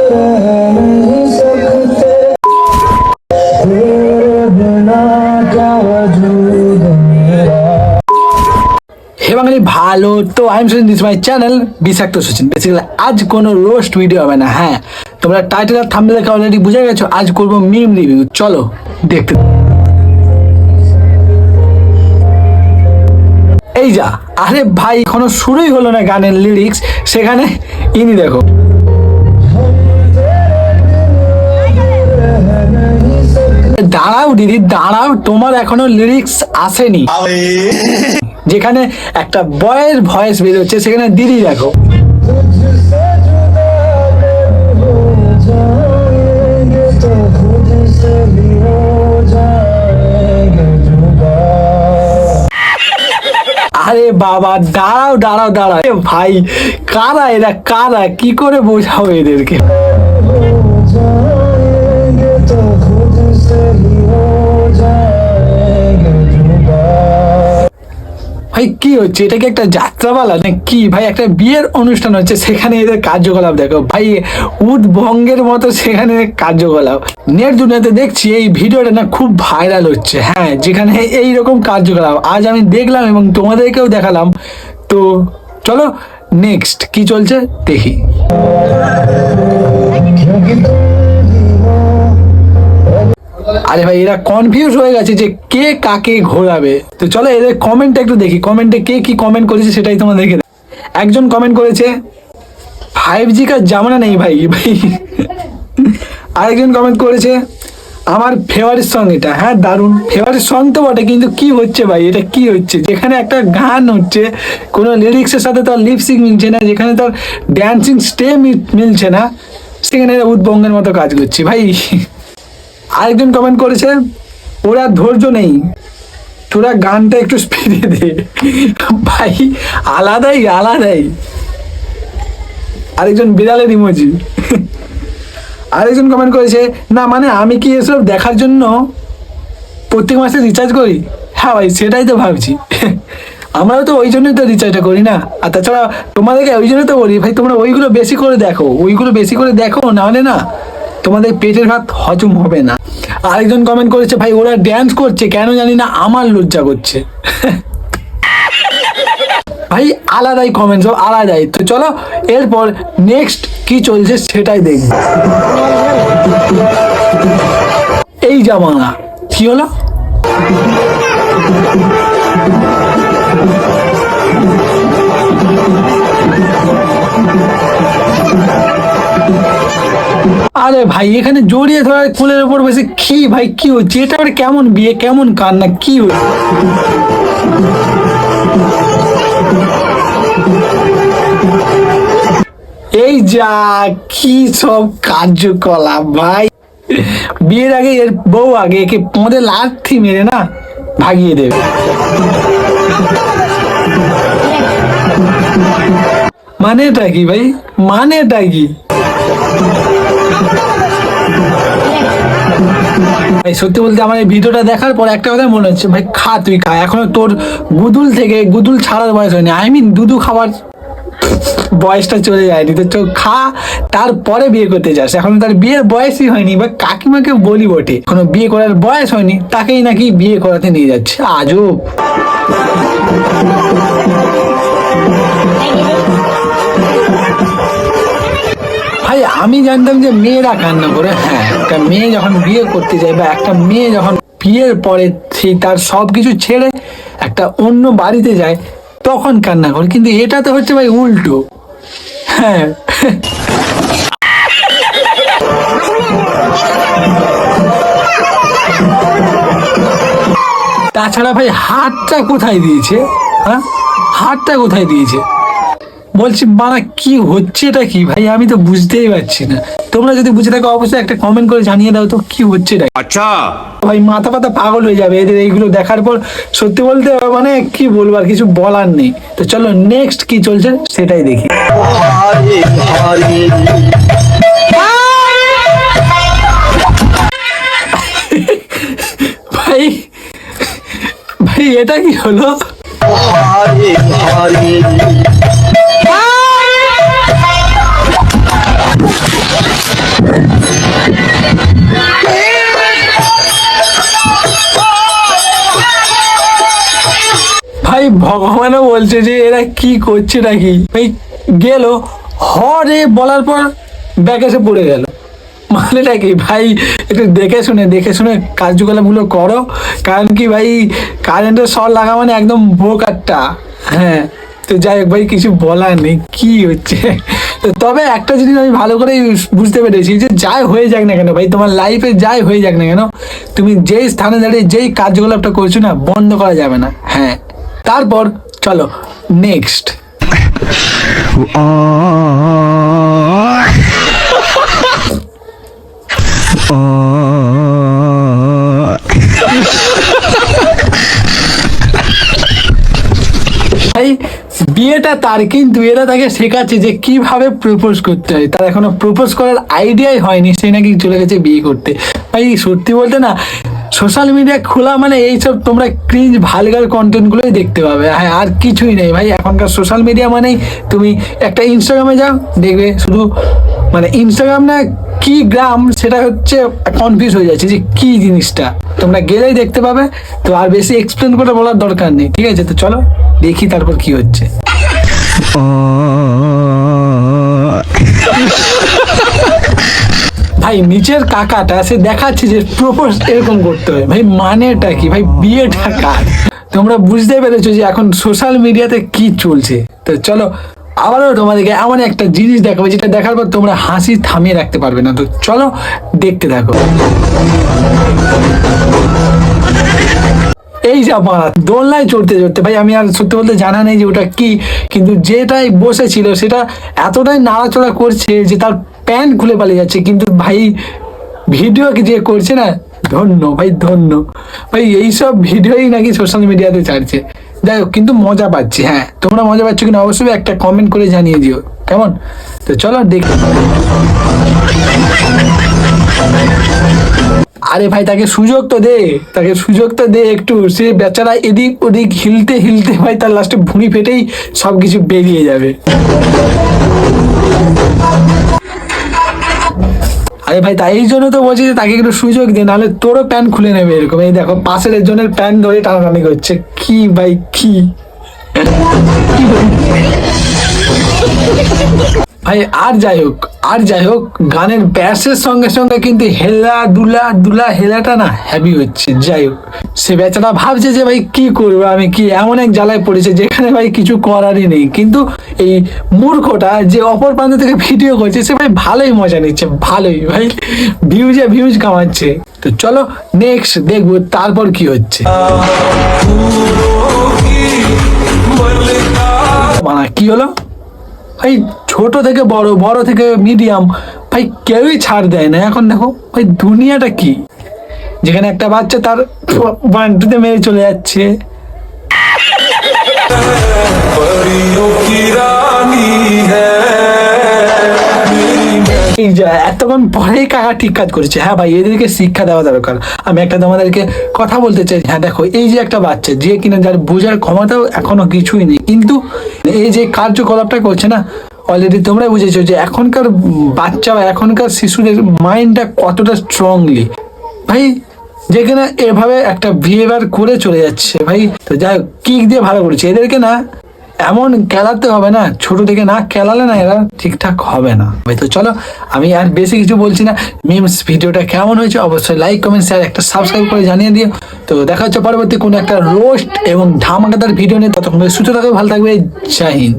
হে বাঙালি ভালো তো I am Sachin, this my channel বিষাক্ত সচিন। বেসিক্যালি আজ কোনো রোস্ট ভিডিও হবে না। হ্যাঁ, তোমরা টাইটেল আর থাম্বনেল দেখে অলরেডি বুঝে গেছো আজ করবো মিম রিভিউ। চলো দেখতে। এই যা, আরে ভাই এখনো শুরুই হলো না গানের লিরিক্স, সেখানে ইনি দেখো। দাঁড়াও দিদি দাঁড়াও, তোমার এখনো লিরিক্স আসেনি। যেখানে একটা বয়ের ভয়েস বেরোচ্ছে সেখানে দিদি দেখো। আরে বাবা দাঁড়াও দাঁড়াও দাঁড়াও ভাই, কারা এরা, কারা, কি করে বোঝাও এদেরকে? ভাই কি হচ্ছে, এটা কি একটা যাত্রাপালা না কি ভাই? একটা বিয়ের অনুষ্ঠান হচ্ছে, সেখানে এদের কার্যকলাপ দেখো ভাই, উদ্ভঙ্গের মতো সেখানে কার্যকলাপ। নেট দুনিয়াতে দেখছি এই ভিডিওটা না খুব ভাইরাল হচ্ছে। হ্যাঁ, যেখানে এইরকম কার্যকলাপ আজ আমি দেখলাম এবং তোমাদেরকেও দেখালাম। তো চলো নেক্সট কি চলছে দেখি। আরে ভাই এরা কনফিউজ হয়ে গেছে যে কে কাকে ঘোরাবে। তো চলো এদের কমেন্ট একটু দেখি, কমেন্টে কে কি কমেন্ট করেছে সেটাই তোমাদেরকে। একজন কমেন্ট করেছে 5G কা জামানা নেই ভাই ভাই। আরেকজন কমেন্ট করেছে আমার ফেভারিট সং এটা। হ্যাঁ দারুণ, ফেভারিট সং তো বটে, কিন্তু কি হচ্ছে ভাই, এটা কি হচ্ছে? যেখানে একটা গান হচ্ছে, কোনো লিরিক্সের সাথে তার লিপসিং মিলছে না, যেখানে তার ড্যান্সিং স্টেপ মিলছে না, সেখানে উদ্ভঙ্গের মতো কাজ করছে ভাই। আরেকজন কমেন্ট করেছে ওরা ধৈর্য নেই, তোরা গানটা একটু স্পিডে দে। ভাই আলাদাই আলাদাই। আরেকজন বিড়ালের ইমোজি। আরেকজন কমেন্ট করেছে না মানে আমি কি এসব দেখার জন্য প্রত্যেক মাসে রিচার্জ করি? হ্যাঁ ভাই সেটাই তো ভাবছি। আমরাও তো ওই জন্যই তো রিচার্জটা করি না। আর তাছাড়া তোমাদেরকে ওই জন্যই তো বলি ভাই তোমরা ওইগুলো বেশি করে দেখো, ওইগুলো বেশি করে দেখো, নাহলে না তোমাদের পেটের ভাত হজম হবে না। আরেকজন কমেন্ট করেছে ভাই ওরা ড্যান্স করছে কেন জানি না, আমার লজ্জা করছে। ভাই আলাদাই কমেন্ট, সব আলাদাই। তো চলো এরপর নেক্সট কি চলছে সেটাই দেখব। এই জামানা কি হলো? আরে ভাই এখানে জড়িয়ে ধরা কোলের উপর বসে কি ভাই, কি হচ্ছে এটা? আবার কেমন বিয়ে, কেমন কান্না, কি হচ্ছে? এই যা, কি সব কার্যকলাপ ভাই! বিয়ের আগে এর বউ আগে একে পদে লাথি মেরে না ভাগিয়ে দেবে। মানেটা কি ভাই, মানেটা কি? ভাই সত্যি বলতে আমার এই ভিডিওটা দেখার পর একটা কথা মনে হচ্ছে ভাই খা, তুই খা, এখনো তোর গুদুল থেকে গুদুল ছাড়ার বয়স হয়নি। আই মিন দুধু খাবার বয়সটা চলে যায়নি, তো চোখ খা তারপরে বিয়ে করতে যাস। এখন তার বিয়ের বয়সই হয়নি, বা কাকিমাকে বলি বটে এখনো বিয়ে করার বয়স হয়নি, তাকেই নাকি বিয়ে করাতে নিয়ে যাচ্ছে। আজব। ভাই আমি জানতাম যে মেয়েরা কান্না করে। হ্যাঁ, একটা মেয়ে যখন বিয়ে করতে যায় বা একটা মেয়ে যখন বিয়ের পরে সেই তার সব কিছু ছেড়ে একটা অন্য বাড়িতে যায় তখন কান্না করে, কিন্তু এটা তো হচ্ছে ভাই উল্টো। হ্যাঁ তাছাড়া ভাই হাতটা কোথায় দিয়েছে? হ্যাঁ হাতটা কোথায় দিয়েছে বলছি, মানে কি হচ্ছে এটা কি ভাই? আমি তো বুঝতেই পারছি না। তোমরা যদি বুঝে থাকো অবশ্যই একটা কমেন্ট করে জানিয়ে দাও তো কি হচ্ছে এটা। আচ্ছা ভাই মাথা পাতা পাগল হয়ে যাবে এদের এইগুলো দেখার পর। সত্যি বলতে মানে কি বলবো, আর কিছু বলার নেই। তো চলো নেক্সট কি চলছে সেটাই দেখি। ভাই ভাই এটা কি হলো? ভাই ভগবানও বলছে যে এরা কি করছে নাকি। ভাই গেল হরে বলার পর ব্যাগ এসে পড়ে গেল, মানেটা কি ভাই? একটু দেখে শুনে কার্যকলাপগুলো করো, কারণ কি ভাই কারেন্টের শর্ট লাগা মানে একদম বোকারটা। হ্যাঁ, তো যাই হোক ভাই, কিছু বলার নেই কি হচ্ছে। তো তবে একটা জিনিস আমি ভালো করে বুঝতে পেরেছি যে যাই হয়ে যাক না কেন ভাই, তোমার লাইফে যাই হয়ে যাক না কেন, তুমি যেই স্থানে দাঁড়িয়ে যেই কার্যকলাপটা করছো না, বন্ধ করা যাবে না। হ্যাঁ, তারপর চলো নেক্সট। ভাই বিয়েটা তার, কিন্তু এরা তাকে শেখাচ্ছে যে কিভাবে প্রপোজ করতে হয়। তার এখনো প্রপোজ করার আইডিয়াই হয়নি, সে নাকি চলে গেছে বিয়ে করতে। ভাই সত্যি বলতে না, সোশ্যাল মিডিয়া খোলা মানে এইসব তোমরা ক্রিঞ্জ ভালগার কন্টেন্টগুলোই দেখতে পাবে। হ্যাঁ, আর কিছুই নেই ভাই। এখনকার সোশ্যাল মিডিয়া মানেই তুমি একটা ইনস্টাগ্রামে যাও, দেখবে শুধু মানে ইনস্টাগ্রাম না কি গ্রাম সেটা হচ্ছে কনফিউজ হয়ে যাচ্ছে যে কি জিনিসটা। তোমরা গেলেই দেখতে পাবে। তো আর বেশি এক্সপ্লেন করে বলার দরকার নেই, ঠিক আছে? তো চলো দেখি তারপর কি হচ্ছে। ভাই নিচের কাকাটা সে দেখাচ্ছে যে প্রপোজ এরকম করতে হয়। ভাই মানেটা কি ভাই? বিয়েটা কার? তোমরা বুঝতে পেরেছো যে এখন সোশ্যাল মিডিয়াতে কি চলছে। তো চলো আবারও তোমাদেরকে এমন একটা জিনিস দেখাবো যেটা দেখার পর তোমরা হাসি থামিয়ে রাখতে পারবে না। তো চলো দেখতে থাকো। এই যা মারা দোলনায় চড়তে চড়তে, ভাই আমি আর সত্যি বলতে জানা নেই যে ওটা কি, কিন্তু যেটাই বসেছিল সেটা এতটাই নাড়াচড়া করছে যে তার প্যান্ট খুলে পালিয়ে যাচ্ছে। কিন্তু ভাই ভিডিও যে করছে না, ধন্য ভাই ধন্য। ভাই এইসব ভিডিওই নাকি সোশ্যাল মিডিয়াতে ছাড়ছে। যাই হোক, কিন্তু মজা পাচ্ছি। হ্যাঁ, তোমরা মজা পাচ্ছ কিনা অবশ্যই একটা কমেন্ট করে জানিয়ে দিও, কেমন? তো চলো দেখি। আরে ভাই তাকে সুযোগ তো দে, তাকে সুযোগ তো দে একটু। সে বেচারা এদিক ওদিক হিলতে হিলতে ভাই তার লাস্টে ভুঁড়ি ফেটেই সবকিছু বেরিয়ে যাবে। আরে ভাই তাই এই জন্য তো বলছি যে তাকে একটু সুযোগ দে, নাহলে তোরও প্যান্ট খুলে নেবে এরকম। এই দেখো পাশের একজনের প্যান্ট ধরে টানাটানি করছে। কি ভাই কি ভাই। আর যাই হোক গানের ব্যাসের সঙ্গে সঙ্গে কিন্তু হেলা দুলা হেলাটা না হ্যাভি হচ্ছে। যাই হোক, সে বেচারা ভাবছে যে ভাই কি করবো আমি, কি এমন এক জ্বালায় পড়েছে যেখানে ভাই কিছু করারই নেই। কিন্তু এই মূর্খটা যে অপর প্রান্ত থেকে ভিডিও করছে সে ভাই ভালোই মজা নিচ্ছে, ভালোই ভাই ভিউজ কামাচ্ছে। তো চলো নেক্সট দেখবো তারপর কি হচ্ছে। কি হলো ভাই? ছোট থেকে বড়, বড় থেকে মিডিয়াম, ভাই কেউই ছাড় দেয় না। এখন দেখো ভাই দুনিয়াটা কি, যেখানে একটা বাচ্চা তার বান্টুতে মেরে চলে যাচ্ছে। এই যে এতক্ষণ পরেই কাকা ঠিক কাজ করেছে। হ্যাঁ ভাই, এদেরকে শিক্ষা দেওয়া দরকার। আমি একটা তোমাদেরকে কথা বলতে চাই। হ্যাঁ দেখো, এই যে একটা বাচ্চা যে কিনা যার বোঝার ক্ষমতাও এখনো কিছুই নেই, কিন্তু এই যে কার্যকলাপটা করছে না, অলরেডি তোমরা বুঝেছো যে এখনকার বাচ্চা বা এখনকার শিশুদের মাইন্ডটা কতটা স্ট্রংলি ভাই, যেখানে এভাবে একটা বিহেভিয়ার করে চলে যাচ্ছে ভাই। তো যাই হোক, কিক দিয়ে ভালো করেছে। এদেরকে না এমন খেলাতে হবে না, ছোট থেকে না খেলালে না এরা ঠিকঠাক হবে না ভাই। তো চলো আমি আর বেশি কিছু বলছি না। মিমস ভিডিওটা কেমন হয়েছে অবশ্যই লাইক কমেন্ট শেয়ার একটা সাবস্ক্রাইব করে জানিয়ে দিও। তো দেখা হচ্ছে পরবর্তী কোনো একটা রোস্ট এবং ধামাকাদার ভিডিও নিয়ে। ততক্ষণ সুস্থ থাকবে, ভালো থাকবে। জয় হিন্দ।